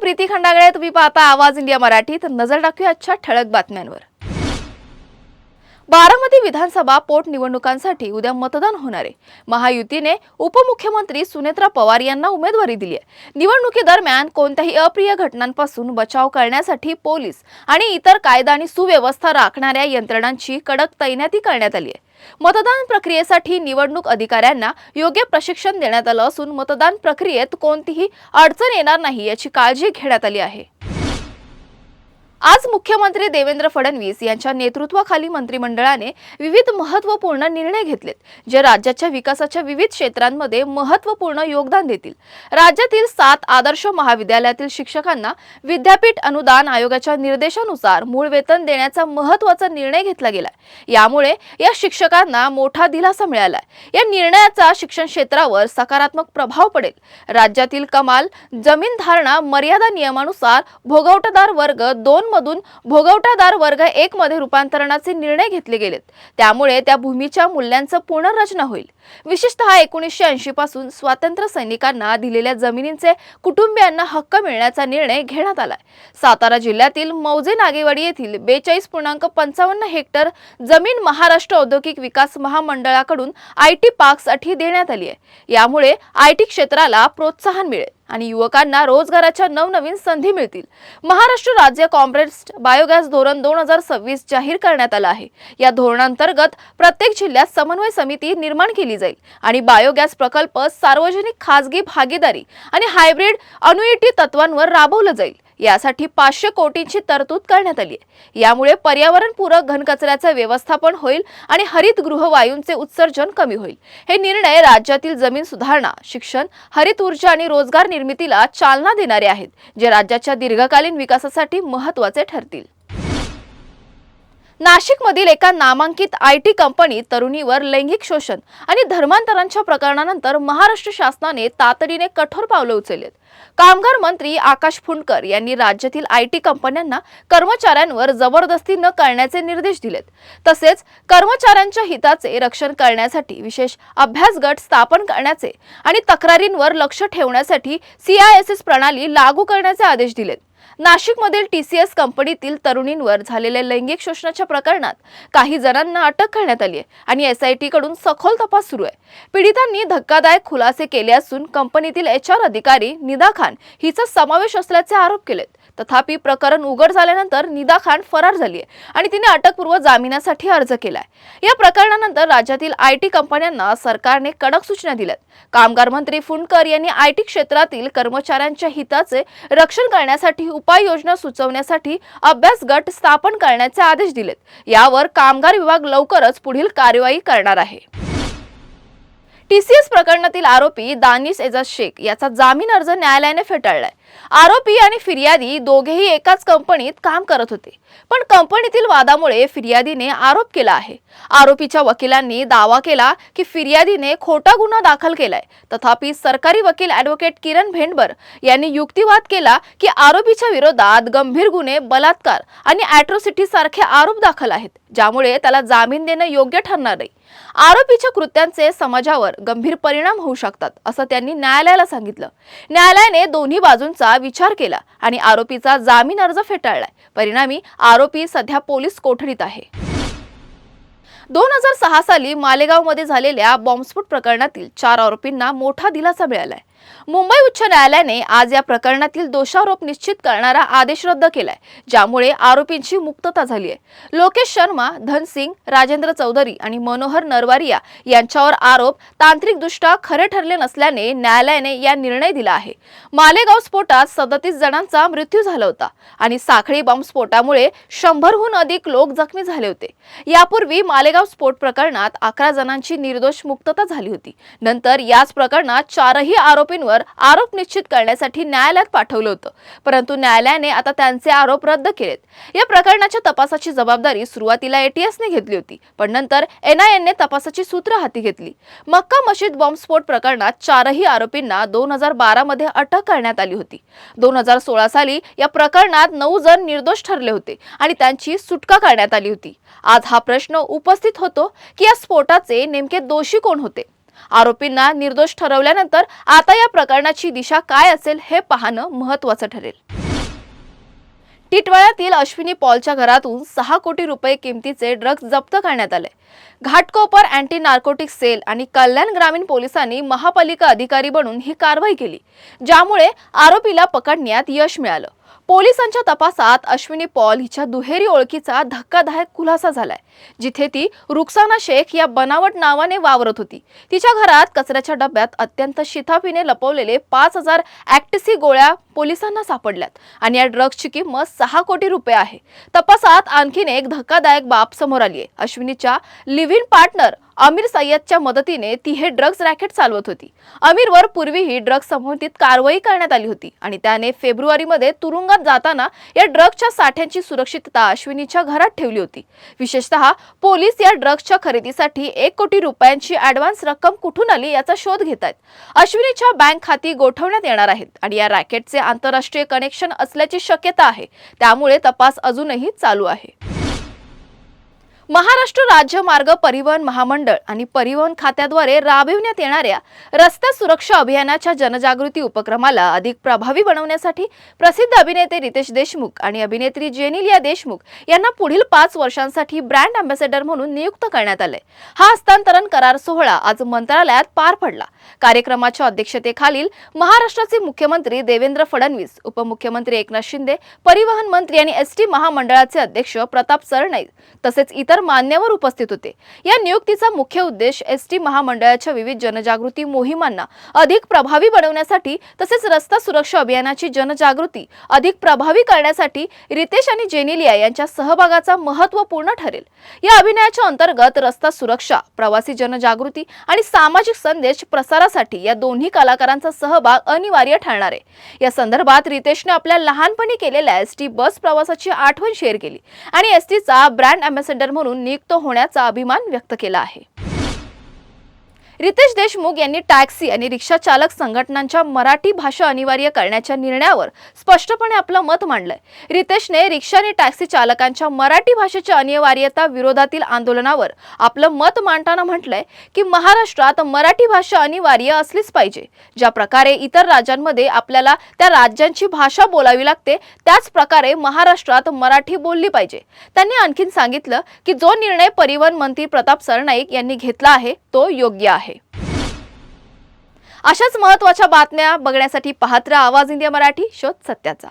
प्रीती खंडागळे, तुम्ही पाहता आवाज इंडिया मराठी। तर नजर टाकूया आजच्या ठळक बातम्यांवर। बारामती विधानसभा पोटनिवडणुकांसाठी उद्या मतदान होणार आहे। महायुतीने उपमुख्यमंत्री सुनेत्रा पवार यांना उमेदवारी दिली आहे। निवडणुकीदरम्यान कोणत्याही अप्रिय घटनांपासून बचाव करण्यासाठी पोलीस आणि इतर कायदा आणि सुव्यवस्था राखणाऱ्या यंत्रणांची कडक तैनाती करण्यात आली आहे। मतदान प्रक्रियेसाठी निवडणूक अधिकाऱ्यांना योग्य प्रशिक्षण देण्यात आलं असून मतदान प्रक्रियेत कोणतीही अडचण येणार नाही याची काळजी घेण्यात आली आहे। आज मुख्यमंत्री देवेंद्र फडणवीस यांच्या नेतृत्वाखाली मंत्रिमंडळाने विविध महत्त्वपूर्ण निर्णय घेतलेत, जे राज्याच्या विकासाच्या विविध क्षेत्रांमध्ये महत्त्वपूर्ण योगदान देतील। राज्यातील 7 आदर्श महाविद्यालयातील शिक्षकांना विद्यापीठ अनुदान आयोगाच्या निर्देशानुसार मूळ वेतन देण्याचा महत्त्वाचा निर्णय घेतला गेलाय। यामुळे या शिक्षकांना मोठा दिलासा मिळाला आहे। या निर्णयाचा शिक्षण क्षेत्रावर सकारात्मक प्रभाव पडेल। राज्यातील कमाल जमीन धारणा मर्यादा नियमानुसार भोगवटादार वर्ग 2 मधून भोगवटादार वर्ग 1 मध्ये रूपांतरणाचे निर्णय घेतले गेलेत। त्यामुळे त्या भूमीच्या मूल्यांचं पुनर्रचना होईल। विशेषतः 1980 पासून स्वातंत्र्य सैनिकांना दिलेल्या जमिनींचे कुटुंबियांना हक्क मिळण्याचा निर्णय घेण्यात आलाय। सातारा जिल्ह्यातील मौजे नागेवाडी येथील 42.55 हेक्टर जमीन महाराष्ट्र औद्योगिक विकास महामंडळाकडून आयटी पार्कसाठी देण्यात आली आहे। यामुळे आयटी क्षेत्राला प्रोत्साहन मिळेल आणि युवकांना रोजगाराच्या नवनवीन संधी मिळतील। महाराष्ट्र राज्य कॉम्प्रेस्ड बायोगॅस धोरण 2026 जाहीर करण्यात आलं आहे। या धोरणांतर्गत प्रत्येक जिल्ह्यात समन्वय समिती निर्माण केली जाईल आणि बायोगॅस प्रकल्प सार्वजनिक खासगी भागीदारी आणि हायब्रिड अन्युइटी तत्वांवर राबवलं जाईल। यासाठी 500 कोटींची तरतूद करण्यात आली आहे। यामुळे पर्यावरणपूरक घनकचऱ्याचे व्यवस्थापन होईल आणि हरितगृह वायूंचे उत्सर्जन कमी होईल। हे निर्णय राज्यातील जमीन सुधारणा, शिक्षण, हरित ऊर्जा आणि रोजगार निर्मितीला चालना देणारे आहेत, जे राज्याच्या दीर्घकालीन विकासासाठी महत्त्वाचे ठरतील। नाशिकमधील एका नामांकित आयटी कंपनीत तरुणीवर लैंगिक शोषण आणि धर्मांतरांच्या प्रकरणानंतर महाराष्ट्र शासनाने तातडीने कठोर पावले उचललेत। कामगार मंत्री आकाश फुंडकर यांनी राज्यातील आयटी कंपन्यांना कर्मचाऱ्यांवर जबरदस्ती न करण्याचे निर्देश दिलेत। तसेच कर्मचाऱ्यांच्या हिताचे रक्षण करण्यासाठी विशेष अभ्यास गट स्थापन करण्याचे आणि तक्रारींवर लक्ष ठेवण्यासाठी CISS प्रणाली लागू करण्याचे आदेश दिलेत। नाशिकमधील TCS कंपनीतील तरुणींवर झालेल्या लैंगिक शोषणाच्या प्रकरणात काही जणांना अटक करण्यात आली आहे आणि SIT कडून सखोल तपास सुरू आहे। पीडितांनी धक्कादायक खुलासे केले असून कंपनीतील HR अधिकारी निदा खान हिचा समावेश असल्याचे आरोप केलेत। तथापि प्रकरण उघड झाल्यानंतर निदा खान फरार झाली आहे आणि तिने अटकपूर्व जामिनासाठी अर्ज केलाय। या प्रकरणानंतर राज्यातील आयटी कंपन्यांना सरकारने कडक सूचना दिल्यात। कामगार मंत्री फुंडकर यांनी आयटी क्षेत्रातील कर्मचाऱ्यांच्या हिताचे रक्षण करण्यासाठी उपाययोजना सुचवण्यासाठी अभ्यास गट स्थापन करण्याचे आदेश दिलेत। यावर कामगार विभाग लवकरच पुढील कार्यवाही करणार आहे। TCS प्रकरणातील आरोपी दानिश एजाज शेख याचा जामीन अर्ज न्यायालयाने फेटाळलाय। आरोपी आणि फिर्यादी दोघेही एकाच कंपनीत काम करत होते, पण कंपनीतील वादामुळे फिर्यादीने आरोप केला आहे। आरोपीच्या वकिलांनी दावा केला की फिर्यादीने खोटा गुन्हा दाखल केलाय। तथापि सरकारी वकील ॲडव्होकेट किरण भेंडबर यांनी युक्तिवाद केला की आरोपीच्या विरोधात गंभीर गुन्हे, बलात्कार आणि ॲट्रोसिटी सारखे आरोप दाखल आहेत, ज्यामुळे त्याला जामीन देणं योग्य ठरणार नाही। आरोपीच्या कृत्यांचे समाजावर गंभीर परिणाम होऊ शकतात, असं त्यांनी न्यायालयाला सांगितलं। न्यायालयाने दोन्ही बाजूंचा विचार केला आणि आरोपीचा जामीन अर्ज फेटाळलाय। परिणामी आरोपी सध्या पोलीस कोठडीत आहे। 2006 साली मालेगावमध्ये झालेल्या बॉम्बस्फोट प्रकरणातील 4 आरोपींना मोठा दिलासा मिळालाय। मुंबई उच्च न्यायालयाने आज या प्रकरणातील दोषारोप निश्चित करणारा आदेश रद्द केलाय, ज्यामुळे आरोपींची मुक्तता झाली आहे। लोकेश शर्मा, धनसिंग, राजेंद्र चौधरी आणि मनोहर नरवारिया यांच्यावर आरोप तांत्रिकदृष्ट्या खरे ठरले नसल्याने न्यायालयाने या निर्णय दिला आहे। मालेगाव स्फोटात 37 जणांचा मृत्यू झाला होता आणि साखळी बॉम्बस्फोटामुळे 100हून अधिक लोक जखमी झाले होते। यापूर्वी मालेगाव स्फोट प्रकरणात 11 जणांची निर्दोष मुक्तता झाली होती। नंतर याच प्रकरणात 4ही आरोपींवर आरोप निश्चित करण्यासाठी न्यायालयात पाठवलं होतं, परंतु न्यायालयाने आता त्यांचे आरोप रद्द केलेत। या प्रकरणाच्या तपासाची जबाबदारी सुरुवातीला ATSने घेतली होती, पण नंतर NIAने तपासाची सूत्र हाती घेतली। मक्का मशीद बॉम्बस्फोट प्रकरणात 4ही आरोपींना 2012 मध्ये अटक करण्यात आली होती। 2016 साली या प्रकरणात 9 जण निर्दोष ठरले होते आणि त्यांची सुटका करण्यात आली होती। आज हा प्रश्न उपस्थित होतो की या स्फोटाचे नेमके दोषी कोण होते। आरोपींना निर्दोष ठरवल्यानंतर आता या प्रकरणाची दिशा काय असेल हे पाहणं महत्त्वाचं ठरेल। टिटवाळ्यातील अश्विनी पॉलच्या घरातून 6 कोटी रुपये किमतीचे ड्रग्ज जप्त करण्यात आले। घाटकोपर अँटी नार्कोटिक सेल आणि कल्याण ग्रामीण पोलिसांनी महापालिका अधिकारी बनून ही कारवाई केली, ज्यामुळे आरोपीला पकडण्यात यश मिळालं। पोलिसांच्या तपासात अश्विनी पॉल हिच्या दुहेरी ओळखीचा धक्कादायक खुलासा झालाय, जिथे ती रुक्साना शेख या बनावट नावाने वावरत होती। तिच्या घरात कचऱ्याच्या डब्यात अत्यंत शिताफीने लपवलेले 5000 ॲक्टसी गोळ्या पोलिसांना सापडल्यात आणि या ड्रग्जची किंमत 6 कोटी रुपये आहे। तपासात आणखीन एक धक्कादायक बाब समोर आली आहे। अश्विनीच्या लिव्ह इन पार्टनर आमिर सय्यदच्या मदतीने ती हे ड्रग्ज रॅकेट चालवत होती। आमिरवर पूर्वीही ड्रग्ज संबंधित कारवाई करण्यात आली होती आणि त्याने फेब्रुवारीमध्ये तुरुंगात जाताना या ड्रग्जच्या साठ्यांची सुरक्षितता अश्विनीच्या घरात ठेवली होती। विशेषतः पोलीस या ड्रग्जच्या खरेदीसाठी 1 कोटी रुपयांची ॲडव्हान्स रक्कम कुठून आली याचा शोध घेत आहेत। अश्विनीच्या बँक खाती गोठवण्यात येणार आहेत आणि या रॅकेटचे आंतरराष्ट्रीय कनेक्शन असल्याची शक्यता आहे, त्यामुळे तपास अजूनही चालू आहे। महाराष्ट्र राज्य मार्ग परिवहन महामंडळ आणि परिवहन खात्याद्वारे राबविण्यात येणाऱ्या रस्ते सुरक्षा अभियानाच्या जनजागृती उपक्रमाला अधिक प्रभावी बनवण्यासाठी प्रसिद्ध अभिनेते रितेश देशमुख आणि अभिनेत्री जेनेलिया देशमुख यांना पुढील 5 वर्षांसाठी ब्रँड अँबॅसेडर म्हणून नियुक्त करण्यात आले। हा हस्तांतरण करार सोहळा आज मंत्रालयात पार पडला। कार्यक्रमाच्या अध्यक्षतेखाली महाराष्ट्राचे मुख्यमंत्री देवेंद्र फडणवीस, उपमुख्यमंत्री एकनाथ शिंदे, परिवहन मंत्री आणि एसटी महामंडळाचे अध्यक्ष प्रताप सरनाईक तसेच इतर मान्यवर उपस्थित होते। या नियुक्तीचा मुख्य उद्देश एसटी महामंडळाच्या विविध जनजागृती मोहिमांना अधिक प्रभावी बनवण्यासाठी तसेच रस्ता सुरक्षा अभियानाची जनजागृती अधिक प्रभावी करण्यासाठी रितेश आणि जेनेलिया यांच्या सहभागाचा महत्त्वपूर्ण ठरेल। या अभियानाच्या अंतर्गत रस्ता सुरक्षा, प्रवासी जनजागृती आणि सामाजिक संदेश प्रसारासाठी या दोन्ही कलाकारांचा सहभाग अनिवार्य ठरणार आहे। या संदर्भात रितेशने आपल्या लहानपणी केलेल्या एसटी बस प्रवासाची आठवण शेअर केली आणि एसटीचा ब्रँड अँबॅसेडर म्हणून नियुक्त होण्याचा अभिमान व्यक्त केला आहे। रितेश देशमुख यांनी टॅक्सी आणि रिक्षा चालक संघटनांच्या मराठी भाषा अनिवार्य करण्याच्या निर्णयावर स्पष्टपणे आपलं मत मांडलंय। रितेशने रिक्षा आणि टॅक्सी चालकांच्या मराठी भाषेच्या अनिवार्यता विरोधातील आंदोलनावर आपलं मत मांडताना म्हटलंय की महाराष्ट्रात मराठी भाषा अनिवार्य असलीच पाहिजे। ज्या प्रकारे इतर राज्यांमध्ये आपल्याला त्या राज्यांची भाषा बोलावी लागते, त्याच प्रकारे महाराष्ट्रात मराठी बोलली पाहिजे। त्यांनी आणखीन सांगितलं की जो निर्णय परिवहन मंत्री प्रताप सरनाईक यांनी घेतला आहे तो योग्य आहे। अशाच महत्त्वाच्या बातम्या बघण्यासाठी पाहत रहा आवाज इंडिया मराठी, शोध सत्याचा।